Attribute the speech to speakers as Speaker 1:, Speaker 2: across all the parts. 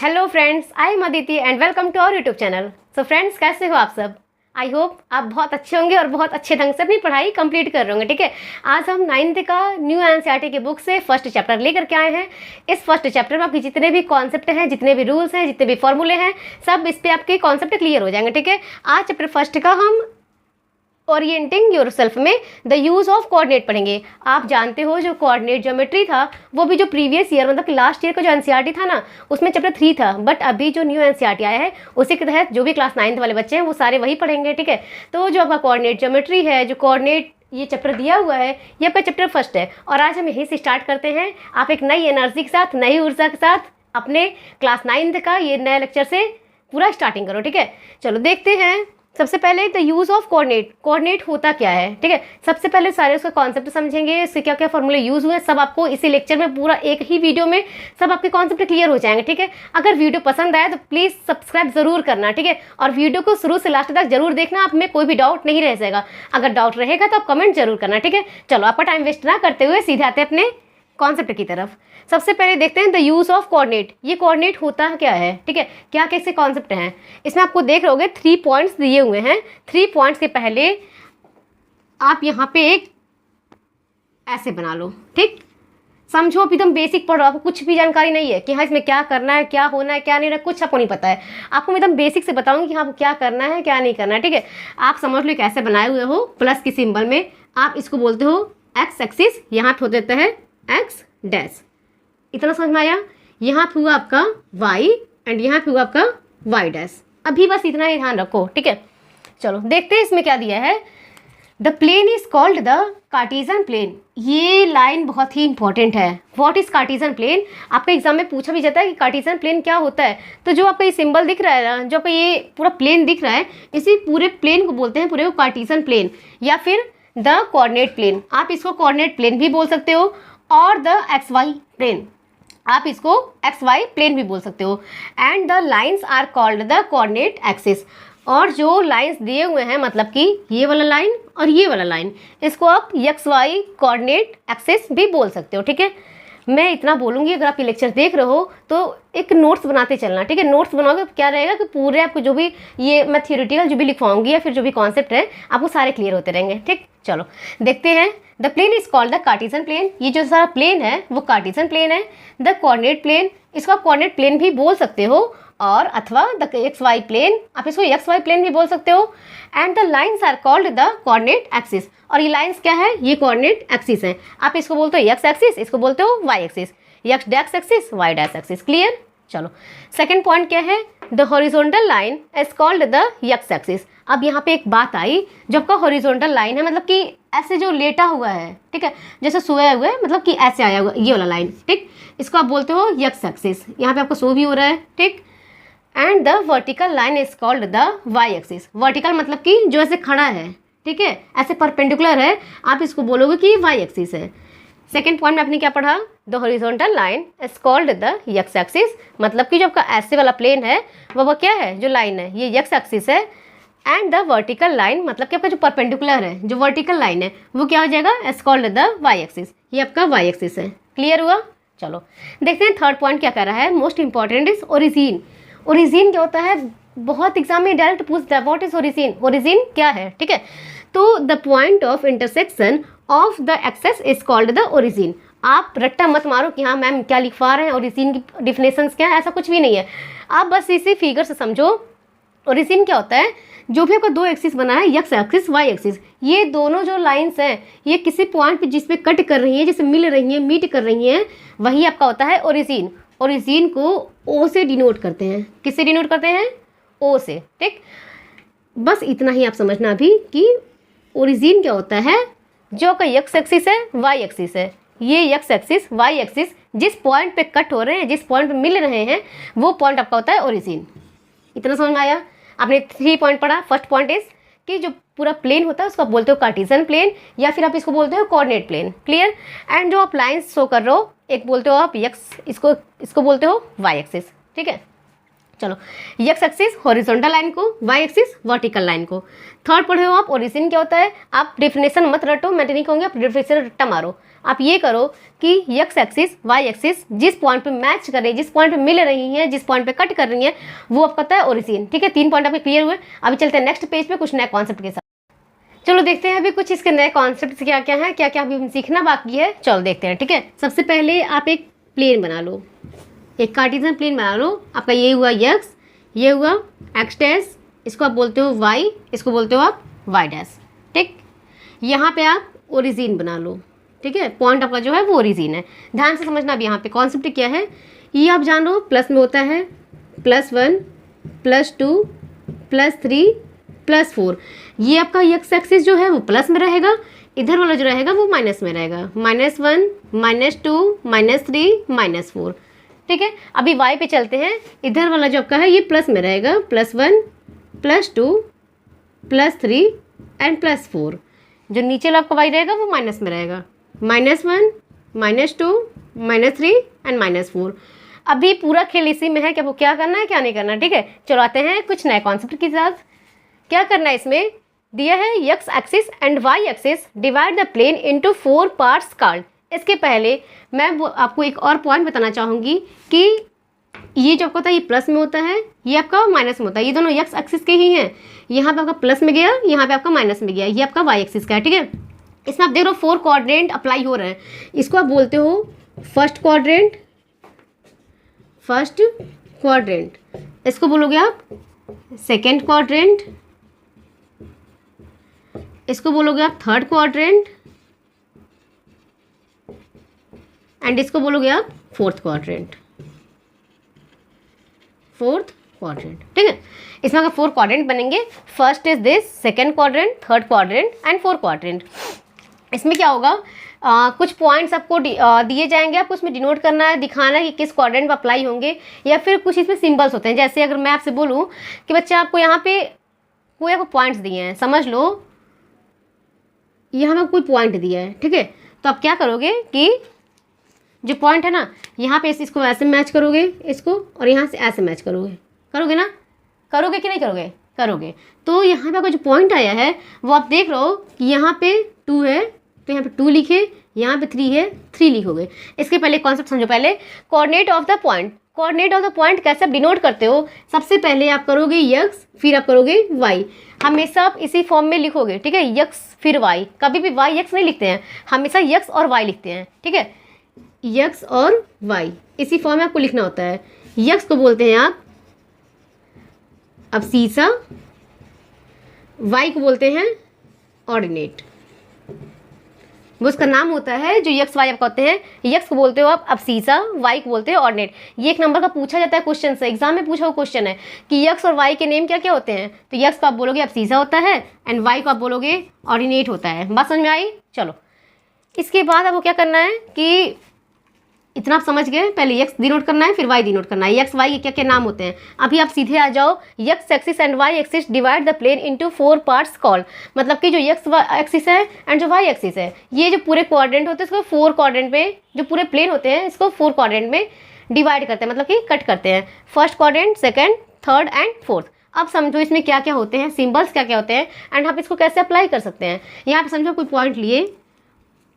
Speaker 1: Hello friends, I am Aditi and welcome to our YouTube channel. So friends, कैसे हो आप सब? आई होप आप बहुत अच्छे होंगे और बहुत अच्छे ढंग से अपनी पढ़ाई कंप्लीट कर रहे होंगे। ठीक है, आज हम 9th का न्यू एनसीईआरटी की बुक से फर्स्ट चैप्टर लेकर के आए हैं। इस फर्स्ट चैप्टर में आपके जितने भी कॉन्सेप्ट हैं, जितने भी रूल्स हैं, जितने भी फॉर्मूले हैं, सब इस पर आपके कॉन्सेप्ट क्लियर हो जाएंगे। ठीक है, आज चैप्टर फर्स्ट का हम ओरिएंटिंग योरसेल्फ में द यूज़ ऑफ कोऑर्डिनेट पढ़ेंगे। आप जानते हो जो कोऑर्डिनेट ज्योमेट्री था वो भी जो प्रीवियस ईयर मतलब लास्ट ईयर का जो एनसीईआरटी था ना, उसमें चैप्टर 3 था। बट अभी जो न्यू एनसीईआरटी आया है उसी के तहत जो भी क्लास 9th वाले बच्चे हैं वो सारे वही पढ़ेंगे। ठीक है, तो जो आपका कोऑर्डिनेट ज्योमेट्री है, जो कोऑर्डिनेट ये चैप्टर दिया हुआ है, ये आपका चैप्टर फर्स्ट है। और आज हम यहीं से स्टार्ट करते हैं। आप एक नई एनर्जी के साथ, नई ऊर्जा के साथ अपने क्लास 9th का ये नया लेक्चर से पूरा स्टार्टिंग करो। ठीक है, चलो देखते हैं। सबसे पहले the use of coordinate. Coordinate होता क्या है? ठीक है, सबसे पहले सारे उसका कॉन्सेप्ट समझेंगे, इससे क्या क्या फॉर्मूले यूज़ हुए सब आपको इसी लेक्चर में पूरा एक ही वीडियो में सब आपके कॉन्सेप्ट क्लियर हो जाएंगे। ठीक है, अगर वीडियो पसंद आए तो प्लीज़ सब्सक्राइब ज़रूर करना। ठीक है, और वीडियो को शुरू से लास्ट तक जरूर देखना, आप में कोई भी डाउट नहीं रह जाएगा। अगर डाउट रहेगा तो आप कमेंट जरूर करना। ठीक है, चलो आपका टाइम वेस्ट ना करते हुए सीधे आते हैं अपने कॉन्सेप्ट की तरफ। सबसे पहले देखते हैं द यूज़ ऑफ कोऑर्डिनेट। ये कोऑर्डिनेट होता क्या है? ठीक है, क्या कैसे कॉन्सेप्ट हैं इसमें आपको देख रहोगे 3 पॉइंट्स दिए हुए हैं। 3 पॉइंट्स के पहले आप यहाँ पे एक ऐसे बना लो। ठीक, समझो अभी तुम बेसिक पढ़ रहे हो, आपको कुछ भी जानकारी नहीं है कि हाँ इसमें क्या करना है, क्या होना है, क्या नहीं होना है, कुछ आपको नहीं पता है। आपको मैं एकदम बेसिक से बताऊंगी कि हाँ क्या करना है, क्या नहीं करना है। ठीक है, आप समझ लो कैसे बनाए हुए हो प्लस की सिंबल में। आप इसको बोलते हो एक्स एक्सिस, यहाँ पे हो देता है एक्स डैश। इतना समझ में आया? यहाँ पे हुआ आपका y एंड यहाँ पे हुआ आपका y डैश। अभी बस इतना ही ध्यान रखो। ठीक है, चलो देखते हैं इसमें क्या दिया है। The plane is called the Cartesian plane. ये लाइन बहुत ही इंपॉर्टेंट है। What is Cartesian plane? आपका एग्जाम में पूछा भी जाता है कि कार्टेशियन प्लेन क्या होता है। तो जो आपका ये सिंबल दिख रहा है ना, जो आपका ये पूरा प्लेन दिख रहा है, इसी पूरे प्लेन को बोलते हैं पूरे को कार्टेशियन प्लेन या फिर द कोऑर्डिनेट प्लेन। आप इसको कोऑर्डिनेट प्लेन भी बोल सकते हो और द एक्स वाई प्लेन, आप इसको एक्स वाई प्लेन भी बोल सकते हो। And the lines are called the coordinate axis. और जो लाइन्स दिए हुए हैं मतलब कि ये वाला लाइन और ये वाला लाइन, इसको आप एक्स वाई कोऑर्डिनेट एक्सिस भी बोल सकते हो। ठीक है, मैं इतना बोलूँगी, अगर आप ये लेक्चर देख रहे हो तो एक नोट्स बनाते चलना। ठीक है, नोट्स बनाओगे क्या रहेगा कि पूरे आपको जो भी ये मैं थियोरेटिकल जो भी लिखवाऊंगी या फिर जो भी कॉन्सेप्ट है आपको सारे क्लियर होते रहेंगे। ठीक, चलो देखते हैं। The plane is called the Cartesian plane. ये जो सारा प्लेन है वो कार्टेशियन प्लेन है। द कोऑर्डिनेट प्लेन, इसको आप कोऑर्डिनेट प्लेन भी बोल सकते हो और अथवा द एक्स वाई प्लेन, आप इसको एक्स वाई प्लेन भी बोल सकते हो। And the lines are called the coordinate axis. और ये लाइन्स क्या है? ये कोऑर्डिनेट एक्सिस है। आप इसको बोलते हो एक्स एक्सिस, इसको बोलते हो Y axis, X dash axis, Y dash axis. Clear? चलो सेकंड पॉइंट क्या है? The horizontal line is called the X axis. अब यहाँ पे एक बात आई, जो आपका हॉरिजॉन्टल लाइन है मतलब कि ऐसे जो लेटा हुआ है, ठीक है, जैसे सोया हुआ है मतलब कि ऐसे आया हुआ ये वाला लाइन, ठीक, इसको आप बोलते हो एक्स एक्सिस। यहाँ पे आपको शो भी हो रहा है। ठीक, and the vertical line is called the Y axis. Vertical मतलब कि जो ऐसे खड़ा है, ठीक है, ऐसे परपेंडिकुलर है, आप इसको बोलोगे कि वाई एक्सिस है। सेकेंड पॉइंट में आपने क्या पढ़ा? The horizontal line is called the X axis, मतलब कि जो आपका ऐसे वाला प्लेन है वो क्या है, जो लाइन है ये एक्स एक्सिस है। एंड द वर्टिकल लाइन मतलब कि आपका जो परपेंडिकुलर है, जो वर्टिकल लाइन है वो क्या हो जाएगा? Is called the Y axis. ये आपका वाई एक्सिस है। क्लियर हुआ? चलो देखते हैं थर्ड पॉइंट क्या कर रहा है। Most important is origin. Origin क्या होता है? बहुत एग्जाम में डायरेक्ट पूछता है व्हाट इज ओरिजिन। ओरिजिन क्या है? ठीक है, तो the point of intersection of the axes is called the origin. आप रट्टा मत मारो कि हाँ मैम क्या लिखवा रहे हैं, ओरिजिन की डिफिनेशंस क्या है, ऐसा कुछ भी नहीं है। आप बस इसी फिगर से समझो ओरिजिन क्या होता है। जो भी आपका दो एक्सिस बना है, एक्स एक्सिस वाई एक्सिस, ये दोनों जो लाइंस हैं ये किसी पॉइंट पे जिस पे कट कर रही हैं, जिससे मिल रही हैं, मीट कर रही हैं, वही आपका होता है ओरिजिन। ओरिजिन को ओ से डिनोट करते हैं। किससे डिनोट करते हैं? ओ से। ठीक, बस इतना ही आप समझना अभी कि ओरिजिन क्या होता है। जो का एक्स एक्सिस है, वाई एक्सिस है, ये एक्स एक्सिस वाई एक्सिस जिस पॉइंट पे कट हो रहे हैं, जिस पॉइंट पे मिल रहे हैं, वो पॉइंट आपका होता है ओरिजिन। इतना समझ में आया? आपने 3 पॉइंट पढ़ा। फर्स्ट पॉइंट इज कि जो पूरा प्लेन होता है उसको आप बोलते हो कार्टेशियन प्लेन या फिर आप इसको बोलते हो कोऑर्डिनेट प्लेन। क्लियर? एंड जो आप लाइंस शो कर रहे हो, एक बोलते हो आप एक्स, इसको बोलते हो वाई एक्सिस। ठीक है, चलो, एक्स एक्सिस हॉरिजॉन्टल लाइन को, वाई एक्सिस वर्टिकल लाइन को। थर्ड पढ़े हो आप ओरिजिन क्या होता है। आप डेफिनेशन मत रटो, मैं तो नहीं कहूँगी आप डेफिनेशन रट्टा मारो। आप ये करो कि एक्स एक्सिस वाई एक्सिस जिस पॉइंट पे मैच कर रही है, जिस पॉइंट पे मिल रही हैं, जिस पॉइंट पे कट कर रही हैं, वो आपका होता है ओरिजिन। ठीक है, 3 पॉइंट आपके क्लियर हुए। अभी चलते हैं नेक्स्ट पेज पे कुछ नए कॉन्सेप्ट के साथ। चलो देखते हैं अभी कुछ इसके नए कॉन्सेप्ट क्या क्या है, क्या क्या अभी सीखना बाकी है। चलो देखते हैं। ठीक है, सबसे पहले आप एक प्लेन बना लो, एक कार्टेशियन प्लेन बना लो। आपका ये हुआ एक्स, ये हुआ एक्स डैश, इसको आप बोलते हो वाई, इसको बोलते हो आप वाई डैश। ठीक, यहाँ पे आप ओरिजिन बना लो। ठीक है, पॉइंट आपका जो है वो ओरिजिन है। ध्यान से समझना अब यहाँ पे कॉन्सेप्ट क्या है। ये आप जान लो प्लस में होता है +1 +2 +3 +4। ये आपका एक्स एक्सिस जो है वो प्लस में रहेगा, इधर वाला जो रहेगा वो माइनस में रहेगा। -1 -2 -3 -4। ठीक है, अभी वाई पे चलते हैं। इधर वाला जो आपका है ये प्लस में रहेगा, +1 +2 +3 एंड +4। जो नीचे वाला आपका वाई रहेगा वो माइनस में रहेगा, -1 -2 -3 एंड -4। अभी पूरा खेल इसी में है कि आपको क्या करना है क्या नहीं करना। ठीक है, चलो आते हैं कुछ नए कॉन्सेप्ट के साथ। क्या करना है, इसमें दिया है X axis and Y axis divide the plane into 4 parts called. इसके पहले मैं आपको एक और पॉइंट बताना चाहूँगी कि ये जो आपका होता है ये प्लस में होता है, ये आपका माइनस में होता है। ये दोनों एक्स एक्सिस के ही हैं। यहाँ पे आपका प्लस में गया, यहाँ पे आपका माइनस में गया। ये आपका वाई एक्सिस का है। ठीक है, इसमें आप देख रहे हो 4 क्वाड्रेंट अप्लाई हो रहे हैं। इसको आप बोलते हो फर्स्ट क्वाड्रेंट, इसको बोलोगे आप सेकेंड क्वाड्रेंट, इसको बोलोगे आप थर्ड क्वाड्रेंट, एंड इसको बोलोगे आप फोर्थ क्वाड्रेंट। ठीक है, इसमें अगर 4 क्वाड्रेंट बनेंगे। First is this, second quadrant, third quadrant and 4 quadrant. इसमें क्या होगा, कुछ पॉइंट्स आपको दिए जाएंगे, आपको उसमें डिनोट करना है, दिखाना है कि किस क्वाड्रेंट में अप्लाई होंगे, या फिर कुछ इसमें सिंबल्स होते हैं। जैसे अगर मैं आपसे बोलूँ कि बच्चा आपको यहाँ पे कोई आपको पॉइंट्स दिए हैं, समझ लो यहाँ पे कोई पॉइंट दिया है। ठीक है, तो आप क्या करोगे कि जो पॉइंट है ना, यहाँ पे इसको ऐसे मैच करोगे, इसको, और यहाँ से ऐसे मैच करोगे ना, करोगे कि नहीं करोगे, करोगे। तो यहाँ पे आपका जो पॉइंट आया है वो आप देख रहे हो कि यहाँ पे 2 है, तो यहाँ पे 2 लिखे, यहाँ पे 3 है, 3 लिखोगे। इसके पहले कॉन्सेप्ट समझो। पहले coordinate of the point, coordinate of the point कैसे आप डिनोट करते हो। सबसे पहले आप करोगे एक्स, फिर आप करोगे वाई। हमेशा आप इसी फॉर्म में लिखोगे। ठीक है, एक्स फिर वाई, कभी भी वाई एक्स नहीं लिखते हैं, हमेशा एक्स और वाई लिखते हैं। ठीक है, एक्स और वाई इसी फॉर्म में आपको लिखना होता है। एक्स को बोलते हैं आप अब्सीसा, वाई को बोलते हैं ऑर्डिनेट। वो उसका नाम होता है जो एक्स वाई आपका होते हैं। एक्स को बोलते हो आप अब्सीसा, वाई को बोलते हैं ऑर्डिनेट। ये 1 नंबर का पूछा जाता है क्वेश्चन से, एग्जाम में पूछा हुआ क्वेश्चन है कि एक्स और वाई के नेम क्या क्या होते हैं। तो एक्स को आप बोलोगे अब्सीसा होता है, एंड वाई को आप बोलोगे ऑर्डिनेट होता है। बात समझ में आई। चलो, इसके बाद आपको क्या करना है कि इतना आप समझ गए, पहले एक्स डिनोट करना है, फिर वाई डिनोट करना है। एक्स वाई के क्या क्या नाम होते हैं। अभी आप सीधे आ जाओ, X axis and Y axis divide the plane into 4 parts called. मतलब कि जो एक्स एक्सिस है एंड जो वाई एक्सिस है, ये जो पूरे क्वाड्रेंट होते हैं इसको 4 क्वाड्रेंट में, जो पूरे प्लेन होते हैं इसको 4 क्वाड्रेंट में डिवाइड करते हैं, मतलब कि कट करते हैं। First quadrant, second, third and fourth. अब समझो इसमें क्या क्या होते हैं, सिम्बल्स क्या क्या होते हैं, एंड आप इसको कैसे अप्लाई कर सकते हैं। यहाँ पे समझो कोई पॉइंट लिए,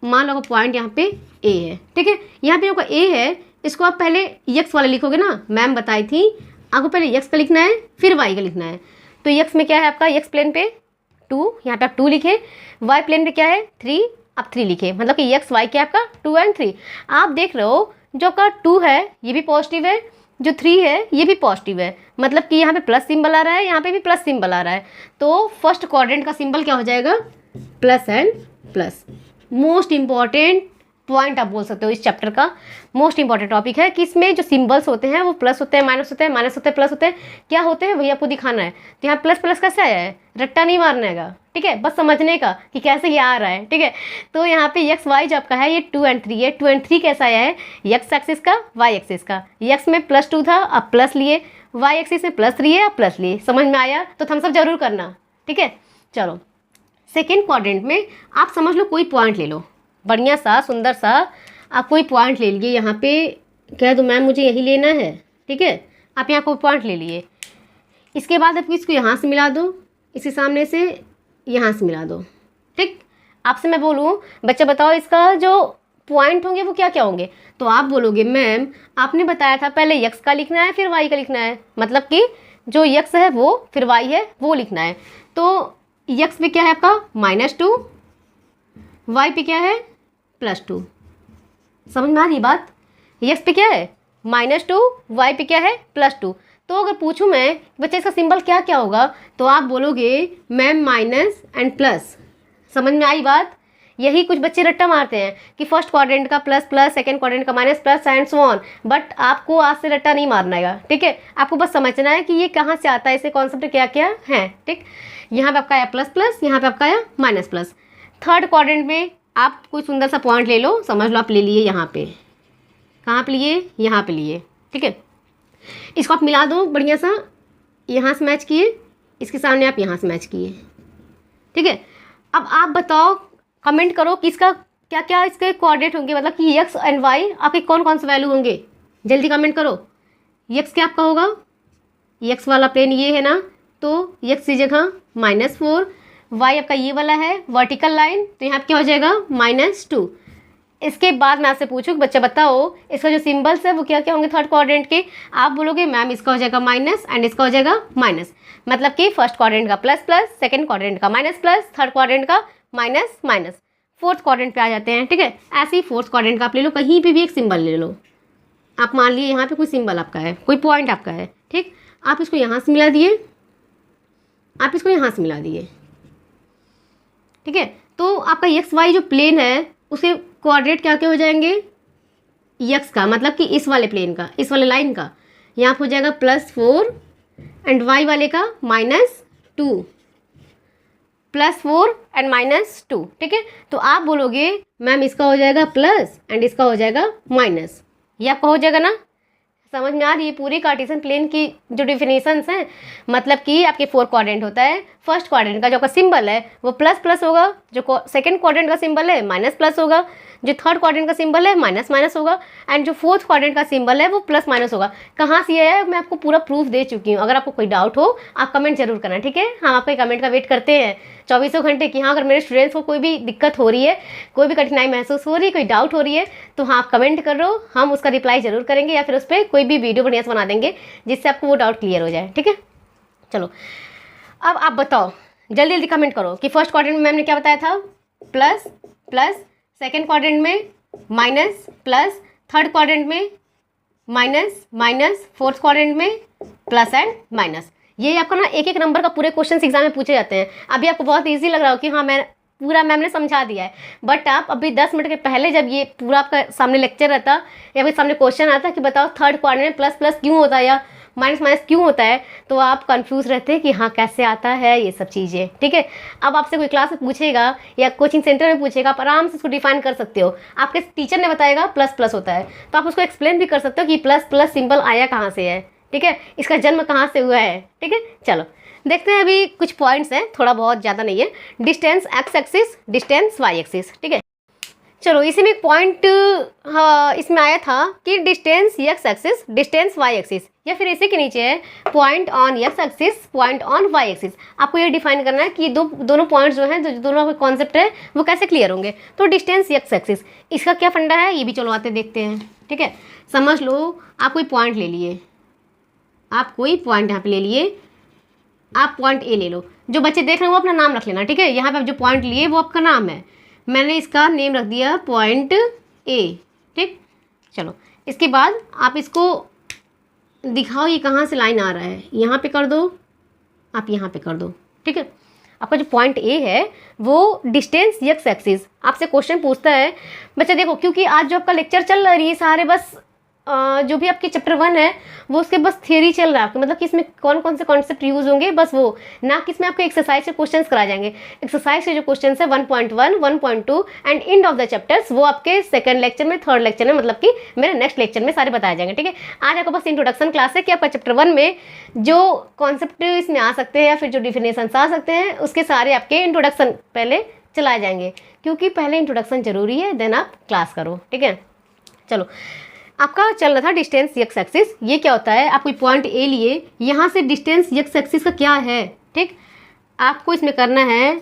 Speaker 1: मान लो पॉइंट यहाँ पे ए है। ठीक है, यहाँ पे आपका ए है, इसको आप पहले एक्स वाला लिखोगे ना, मैम बताई थी आपको पहले एक्स का लिखना है, फिर वाई का लिखना है। तो एक्स में क्या है आपका, एक्स प्लेन पे 2, यहाँ पे आप 2 लिखे, वाई प्लेन पे क्या है 3, आप 3 लिखे। मतलब कि एक्स वाई क्या है आपका 2 एंड 3। आप देख रहे हो जो आपका 2 है ये भी पॉजिटिव है, जो 3 है ये भी पॉजिटिव है, मतलब कि यहाँ पे प्लस सिंबल आ रहा है, यहाँ पे भी प्लस सिंबल आ रहा है। तो फर्स्ट क्वाड्रेंट का सिंबल क्या हो जाएगा, plus and plus. Most important point आप बोल सकते हो इस चैप्टर का, मोस्ट इंपॉर्टेंट टॉपिक है कि इसमें जो सिंबल्स होते हैं वो प्लस होते हैं, माइनस होते हैं, माइनस होते हैं, प्लस होते हैं, क्या होते हैं वही आपको दिखाना है। तो यहाँ प्लस प्लस कैसे आया है, रट्टा नहीं मारने का। ठीक है, बस समझने का कि कैसे ये आ रहा है। ठीक है, तो यहाँ पे एक्स वाई जो आपका है ये 2 एंड 3 है। 2 एंड 3 कैसा आया है, एक्स एक्सिस का, वाई एक्सिस का। एक्स में +2 था, आप प्लस लिए, वाई एक्सिस में +3 है, आप प्लस लिए। समझ में आया तो थम्स अप जरूर करना। ठीक है, चलो सेकेंड क्वाड्रेंट में आप समझ लो कोई पॉइंट ले लो, बढ़िया सा सुंदर सा आप कोई पॉइंट ले लीजिए। यहाँ पे कह दो मैम मुझे यही लेना है। ठीक है, आप यहाँ कोई पॉइंट ले लिए। इसके बाद आप इसको यहाँ से मिला दो, इसके सामने से यहाँ से मिला दो। ठीक, आपसे मैं बोलूँ बच्चा बताओ इसका जो पॉइंट होंगे वो क्या क्या होंगे, तो आप बोलोगे मैम आपने बताया था पहले यक्स का लिखना है फिर वाई का लिखना है, मतलब कि जो यक्स है वो फिर वाई है वो लिखना है। तो यक्स पे क्या है आपका -2, वाई पे क्या है +2। समझ में आ रही बात? यक्स पे क्या है -2, वाई पे क्या है +2। तो अगर पूछूं मैं बच्चे इसका सिंबल क्या क्या होगा, तो आप बोलोगे मैम माइनस एंड प्लस। समझ में आई बात? यही कुछ बच्चे रट्टा मारते हैं कि फर्स्ट क्वाड्रेंट का प्लस प्लस, सेकंड क्वाड्रेंट का minus plus and so on, but आपको आज से रट्टा नहीं मारना है। ठीक है, आपको बस समझना है कि ये कहाँ से आता है, इसे कॉन्सेप्ट क्या क्या है। ठीक, यहाँ पे आपका आया प्लस प्लस, यहाँ पे आपका आया माइनस प्लस। थर्ड क्वाड्रेंट में आप कोई सुंदर सा पॉइंट ले लो, समझ लो आप ले लिए यहाँ पे, कहाँ पे लिए, यहाँ पे लिए। ठीक है, इसको आप मिला दो बढ़िया सा, यहाँ से मैच किए, इसके सामने आप यहाँ से मैच किए। ठीक है, अब आप बताओ, कमेंट करो कि इसका क्या क्या इसके कोऑर्डिनेट होंगे, मतलब कि एक्स एंड वाई आपके कौन कौन से वैल्यू होंगे, जल्दी कमेंट करो। एक्स क्या आपका होगा, एक्स वाला प्लेन ये है ना, तो एक्स की जगह -4, वाई आपका ये वाला है वर्टिकल लाइन, तो यहाँ पे क्या हो जाएगा -2। इसके बाद मैं आपसे पूछूँ बच्चा बताओ इसका जो सिंबल्स है वो क्या क्या होंगे थर्ड क्वाड्रेंट के, आप बोलोगे मैम इसका हो जाएगा माइनस एंड इसका हो जाएगा माइनस, मतलब कि फर्स्ट क्वाड्रेंट का प्लस प्लस, सेकंड क्वाड्रेंट का माइनस प्लस, थर्ड क्वाड्रेंट का माइनस माइनस, फोर्थ क्वाड्रेंट पे आ जाते हैं। ठीक है, ऐसे ही फोर्थ क्वाड्रेंट का आप ले लो, कहीं पे भी एक सिंबल ले लो। आप मान लिए यहाँ पे कोई सिंबल आपका है, कोई पॉइंट आपका है। ठीक, आप इसको यहाँ से मिला दिए, आप इसको यहाँ से मिला दिए। ठीक है, तो आपका एक्स वाई जो प्लेन है उसके कोऑर्डिनेट क्या क्या हो जाएंगे, एक्स का मतलब कि इस वाले प्लेन का, इस वाले लाइन का, यहाँ हो जाएगा +4 एंड वाई वाले का -2, +4 एंड -2। ठीक है, तो आप बोलोगे मैम इसका हो जाएगा प्लस एंड इसका हो जाएगा माइनस, ये आपका हो जाएगा ना। समझ में आ रही है पूरी कार्टेशियन प्लेन की जो डिफिनेशंस हैं, मतलब कि आपके 4 क्वाड्रेंट होता है, फर्स्ट क्वाड्रेंट का जो आपका सिंबल है वो प्लस प्लस होगा, जो सेकंड क्वाड्रेंट का सिंबल है माइनस प्लस होगा, जो थर्ड क्वाड्रेंट का सिंबल है माइनस माइनस होगा, एंड जो फोर्थ क्वाड्रेंट का सिंबल है वो प्लस माइनस होगा। कहाँ से ये है मैं आपको पूरा प्रूफ दे चुकी हूँ, अगर आपको कोई डाउट हो आप कमेंट जरूर करना। ठीक है, हम आपके कमेंट का वेट करते हैं 24 घंटे कि हाँ अगर मेरे स्टूडेंट्स को कोई भी दिक्कत हो रही है, कोई भी कठिनाई महसूस हो रही है, कोई डाउट हो रही है, तो हाँ आप कमेंट करो, हम उसका रिप्लाई जरूर करेंगे या फिर उस पर कोई भी वीडियो बढ़िया से बना देंगे जिससे आपको वो डाउट क्लियर हो जाए। ठीक है, चलो अब आप बताओ, जल्दी जल्दी कमेंट करो कि फर्स्ट क्वाड्रेंट में मैम ने क्या बताया था, प्लस प्लस, सेकेंड क्वाड्रेंट में माइनस प्लस, थर्ड क्वाड्रेंट में माइनस माइनस, फोर्थ क्वाड्रेंट में प्लस एंड माइनस। ये आपका ना एक एक नंबर का पूरे क्वेश्चन एग्जाम में पूछे जाते हैं। अभी आपको बहुत इजी लग रहा हो कि हाँ मैं पूरा मैम ने समझा दिया है, बट आप अभी 10 मिनट के पहले जब ये पूरा आपका सामने लेक्चर रहता या फिर सामने क्वेश्चन आता कि बताओ थर्ड क्वाड्रेंट में प्लस प्लस क्यों होता है या माइनस माइनस क्यों होता है, तो आप कंफ्यूज रहते हैं कि हाँ कैसे आता है ये सब चीज़ें। ठीक है, अब आपसे कोई क्लास में पूछेगा या कोचिंग सेंटर में पूछेगा, आप आराम से इसको डिफाइन कर सकते हो। आपके टीचर ने बताएगा प्लस प्लस होता है, तो आप उसको एक्सप्लेन भी कर सकते हो कि प्लस प्लस सिंबल आया कहाँ से है। ठीक है, इसका जन्म कहाँ से हुआ है। ठीक है, चलो देखते हैं, अभी कुछ पॉइंट्स हैं, थोड़ा बहुत ज़्यादा नहीं है। Distance X axis, distance Y axis. ठीक है, चलो इसी में एक पॉइंट इसमें आया था कि distance X axis, distance Y axis, या फिर इसी के नीचे है point on X axis, point on Y axis. आपको ये डिफाइन करना है कि दोनों पॉइंट्स जो हैं, जो दोनों कॉन्सेप्ट है वो कैसे क्लियर होंगे। तो डिस्टेंस एक्स एक्सिस, इसका क्या फंडा है ये भी चलो आते देखते हैं। ठीक है, समझ लो आप कोई पॉइंट ले लिए, आप कोई पॉइंट यहाँ पे ले लिए, आप पॉइंट ए ले लो। जो बच्चे देख रहे हैं वो अपना नाम रख लेना। ठीक है, यहाँ पे आप जो पॉइंट लिए वो आपका नाम है, मैंने इसका नेम रख दिया पॉइंट ए। ठीक, चलो इसके बाद आप इसको दिखाओ ये कहाँ से लाइन आ रहा है, यहाँ पे कर दो, आप यहाँ पे कर दो। ठीक है, आपका जो पॉइंट ए है वो डिस्टेंस एक्स एक्सिस। आपसे क्वेश्चन पूछता है बच्चा, देखो क्योंकि आज जो आपका लेक्चर चल रही है सारे बस जो भी आपके चैप्टर 1 है वो उसके बस थियरी चल रहा है आपके, मतलब कि इसमें कौन कौन से कॉन्सेप्ट यूज होंगे बस वो, ना कि इसमें आपको एक्सरसाइज के क्वेश्चंस कराए जाएंगे। एक्सरसाइज के जो क्वेश्चंस है 1.1, 1.2 and end of the chapters वो आपके सेकंड लेक्चर में, थर्ड लेक्चर में, मतलब कि मेरे नेक्स्ट लेक्चर में सारे बताए जाएंगे। ठीक है, आज आपको बस इंट्रोडक्शन क्लास है कि आपका चैप्टर 1 में जो कॉन्सेप्ट इसमें आ सकते हैं या फिर जो डिफिनेशन आ सकते हैं उसके सारे आपके इंट्रोडक्शन पहले चलाए जाएंगे, क्योंकि पहले इंट्रोडक्शन जरूरी है, देन आप क्लास करो। ठीक है, चलो आपका चल रहा था डिस्टेंस एक्स एक्सिस। ये क्या होता है, आप कोई पॉइंट ए लिए, यहाँ से डिस्टेंस एक्स एक्सिस का क्या है, ठीक, आपको इसमें करना है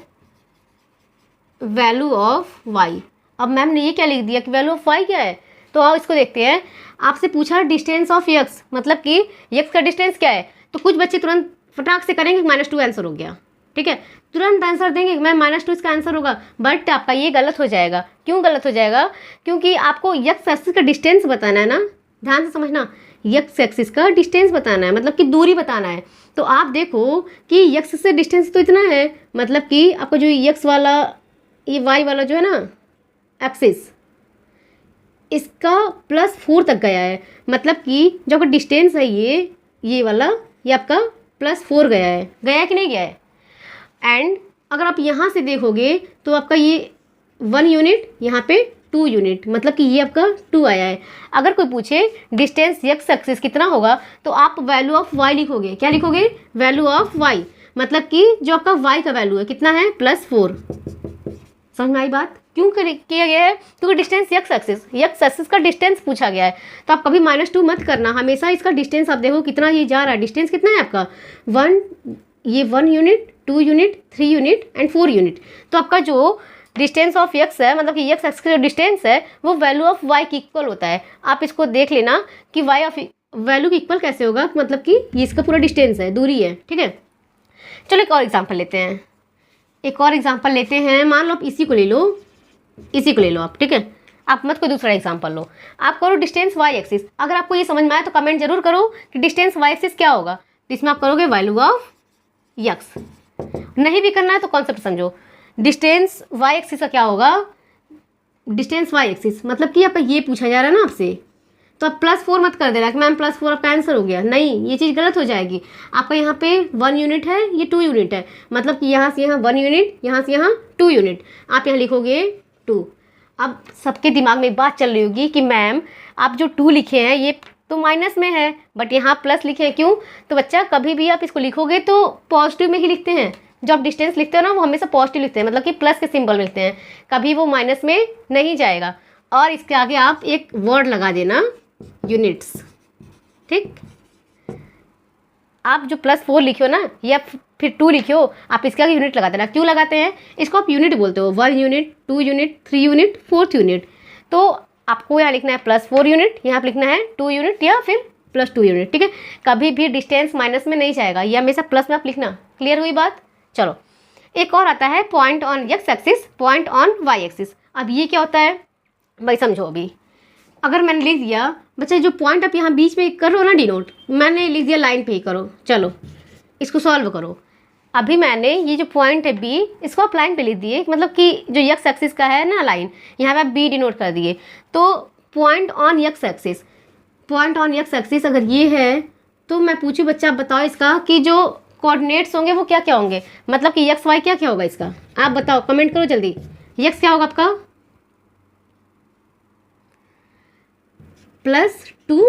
Speaker 1: वैल्यू ऑफ वाई। अब मैम ने ये क्या लिख दिया कि वैल्यू ऑफ वाई क्या है, तो आओ इसको देखते हैं। आपसे पूछा डिस्टेंस ऑफ एक्स, मतलब कि एक्स का डिस्टेंस क्या है, तो कुछ बच्चे तुरंत फटाक से करेंगे -2 आंसर हो गया, ठीक है, तुरंत आंसर देंगे मैम -2 इसका आंसर होगा। बट आपका ये गलत हो जाएगा। क्यों गलत हो जाएगा, क्योंकि आपको एक्स एक्सिस का डिस्टेंस बताना है ना, ध्यान से समझना, एक्स एक्सिस का डिस्टेंस बताना है, मतलब कि दूरी बताना है। तो आप देखो कि एक्स से डिस्टेंस तो इतना है, मतलब कि आपका जो एक्स वाला, ये वाई वाला जो है ना एक्सिस, इसका +4 तक गया है, मतलब कि जो आपका डिस्टेंस है ये वाला, ये आपका +4 गया है, गया कि नहीं गया है। एंड अगर आप यहाँ से देखोगे तो आपका ये 1 यूनिट, यहाँ पे 2 यूनिट, मतलब कि ये आपका 2 आया है। अगर कोई पूछे डिस्टेंस एक्स एक्सिस कितना होगा, तो आप वैल्यू ऑफ वाई लिखोगे। क्या लिखोगे, वैल्यू ऑफ वाई, मतलब कि जो आपका वाई का वैल्यू है कितना है, +4। समझ में आई बात, क्यों किया गया है, क्योंकि डिस्टेंस एक्स एक्सिस का डिस्टेंस पूछा गया है। तो आप कभी -2 मत करना, हमेशा इसका डिस्टेंस आप देखो कितना ये जा रहा है, डिस्टेंस कितना है आपका 1 unit, 2 unit, 3 unit and 4 unit. तो आपका जो डिस्टेंस ऑफ एक्स है, मतलब कि एक्स एक्सिस का जो डिस्टेंस है वो वैल्यू ऑफ वाई की इक्वल होता है। आप इसको देख लेना कि वाई ऑफ वैल्यू की इक्वल कैसे होगा, मतलब कि ये इसका पूरा डिस्टेंस है, दूरी है, ठीक है। चलो एक और एग्जाम्पल लेते हैं, मान लो आप इसी को ले लो आप, ठीक है, आप मत कोई दूसरा एग्जाम्पल लो, आप करो डिस्टेंस वाई एक्सिस। अगर आपको ये समझ में आए तो कमेंट जरूर करो कि डिस्टेंस वाई एक्सिस क्या होगा, तो इसमें आप करोगे वैल्यू ऑफ एक्स। नहीं भी करना है तो कॉन्सेप्ट समझो, डिस्टेंस वाई एक्सिस का क्या होगा, डिस्टेंस वाई एक्सिस मतलब कि आपका ये पूछा जा रहा है ना आपसे, तो आप +4 मत कर देना कि मैम +4 आपका आंसर हो गया, नहीं, ये चीज़ गलत हो जाएगी। आपका यहाँ पे 1 यूनिट है, ये 2 यूनिट है, मतलब कि यहाँ से यहाँ 1 यूनिट, यहाँ से यहाँ 2 यूनिट, आप यहाँ लिखोगे 2। अब सबके दिमाग में एक बात चल रही होगी कि मैम आप जो 2 लिखे हैं ये तो माइनस में है, बट यहाँ प्लस लिखे हैं, क्यों, तो बच्चा कभी भी आप इसको लिखोगे तो पॉजिटिव में ही लिखते हैं। जो आप डिस्टेंस लिखते हो ना वो हमेशा पॉजिटिव लिखते हैं, मतलब कि प्लस के सिंबल लिखते हैं, कभी वो माइनस में नहीं जाएगा। और इसके आगे आप एक वर्ड लगा देना, यूनिट्स, ठीक। आप जो +4 लिखो ना या फिर 2 लिखो, आप इसके आगे यूनिट लगा देना। क्यों लगाते हैं इसको, आप यूनिट बोलते हो, 1 unit, 2 unit, 3 unit, 4th unit. तो आपको यहाँ लिखना है +4 यूनिट, यहाँ पर लिखना है 2 यूनिट या फिर +2 यूनिट, ठीक है। कभी भी डिस्टेंस माइनस में नहीं जाएगा, ये हमेशा प्लस में आप लिखना। क्लियर हुई बात। चलो एक और आता है point on X axis, point on Y axis. अब ये क्या होता है भाई, समझो। अभी अगर मैंने लिख दिया, बच्चे जो पॉइंट आप यहाँ बीच में करो ना डिनोट, मैंने लिख दिया लाइन पे ही करो। चलो इसको सॉल्व करो। अभी मैंने ये जो पॉइंट है बी, इसको आप लाइन पे लिख दिए, मतलब कि जो एक्स एक्सिस का है ना लाइन, यहाँ पे आप बी डिनोट कर दिए। तो point on X axis, point on X axis अगर ये है, तो मैं पूछूँ बच्चा आप बताओ इसका कि जो कोऑर्डिनेट्स होंगे वो क्या क्या होंगे, मतलब कि एक्स वाई क्या क्या होगा इसका, आप बताओ, कमेंट करो जल्दी। एक्स क्या होगा आपका +2